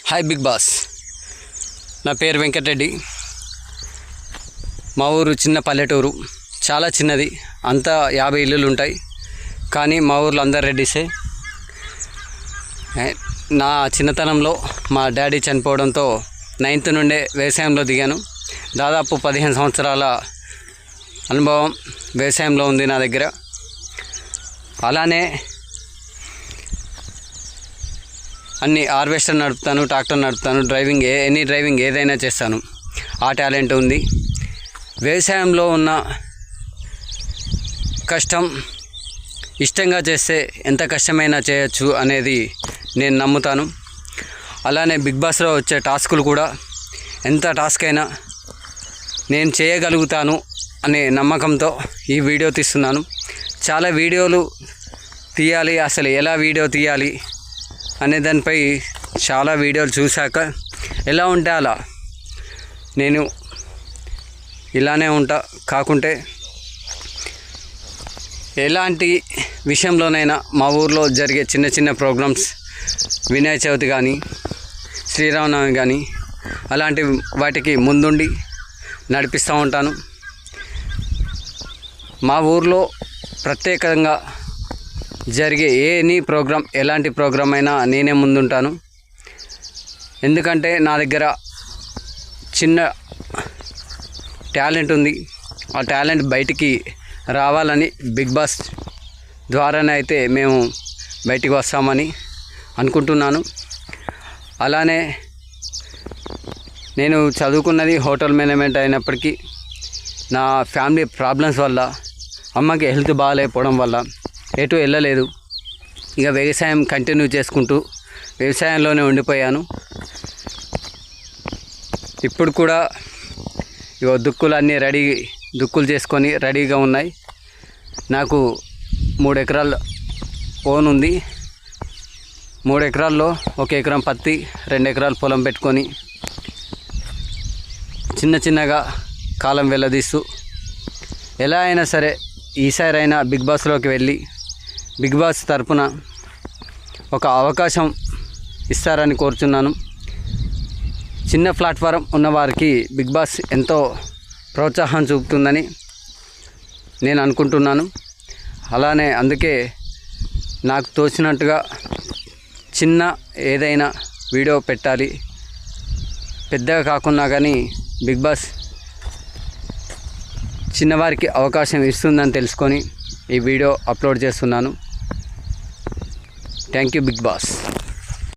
Hi big boss. నా పేరు వెంకటరెడ్డి. మా ఊరు చిన్న పల్లెటూరు, చాలా చిన్నది. అంతా 50 ఇల్లులు ఉంటాయి. కానీ మా ఊర్లో అందరు రెడ్డిసే. నా చిన్నతనంలో మా డాడీ చనిపోవడంతో 9th నుండే వ్యవసాయంలో దిగాను. దాదాపు 15 సంవత్సరాల అనుభవం వ్యవసాయంలో ఉంది నా దగ్గర. అలానే అన్ని హార్వెస్టర్ నడుపుతాను, ట్రాక్టర్ నడుపుతాను, డ్రైవింగ్ ఏదైనా చేస్తాను. ఆ టాలెంట్ ఉంది. వ్యవసాయంలో ఉన్న కష్టం ఇష్టంగా చేస్తే ఎంత కష్టమైనా చేయొచ్చు అనేది నేను నమ్ముతాను. అలానే బిగ్ బాస్లో వచ్చే టాస్కులు కూడా ఎంత టాస్క్ అయినా నేను చేయగలుగుతాను అనే నమ్మకంతో ఈ వీడియో తీస్తున్నాను. చాలా వీడియోలు తీయాలి, అసలు ఎలా వీడియో తీయాలి అనే దానిపై చాలా వీడియోలు చూశాక ఎలా ఉంటే అలా నేను ఇలానే ఉంటా. కాకుంటే ఎలాంటి విషయంలోనైనా మా ఊర్లో జరిగే చిన్న చిన్న ప్రోగ్రామ్స్, వినాయక చవితి కానీ, శ్రీరామనవమి కానీ, అలాంటి వాటికి ముందుండి నడిపిస్తూ ఉంటాను. మా ఊర్లో ప్రత్యేకంగా జరిగే ఎలాంటి ప్రోగ్రామ్ అయినా నేనే ముందుంటాను. ఎందుకంటే నా దగ్గర చిన్న టాలెంట్ ఉంది. ఆ టాలెంట్ బయటికి రావాలని బిగ్ బాస్ ద్వారానే అయితే మేము బయటికి వస్తామని అనుకుంటున్నాను. అలానే నేను చదువుకున్నది హోటల్ మేనేజ్మెంట్ అయినప్పటికీ నా ఫ్యామిలీ ప్రాబ్లమ్స్ వల్ల, అమ్మకి హెల్త్ బాగాలేకపోవడం వల్ల ఎటు వెళ్ళలేదు. ఇక వ్యవసాయం కంటిన్యూ చేసుకుంటూ వ్యవసాయంలోనే ఉండిపోయాను. ఇప్పుడు కూడా ఇగో దుక్కులు చేసుకొని రెడీగా ఉన్నాయి. నాకు 3 ఎకరాల ఓన్ ఉంది. 3 ఎకరాల్లో 1 ఎకరం పత్తి, 2 ఎకరాలు పొలం పెట్టుకొని చిన్నగా కాలం వెళ్ళదీస్తూ ఎలా అయినా సరే ఈసారైనా బిగ్ బాస్లోకి వెళ్ళి బిగ్ బాస్ తరపున ఒక అవకాశం ఇస్తారని కోరుచున్నాను. చిన్న ప్లాట్ఫారం ఉన్నవారికి బిగ్ బాస్ ఎంతో ప్రోత్సాహం చూపుతుందని నేను అనుకుంటున్నాను. అలానే అందుకే నాకు తోచినట్టుగా చిన్న ఏదైనా వీడియో పెట్టాలి, పెద్దగా కాకున్నా కానీ బిగ్ బాస్ చిన్నవారికి అవకాశం ఇస్తుందని తెలుసుకొని ఈ వీడియో అప్లోడ్ చేస్తున్నాను. Thank you Bigg boss.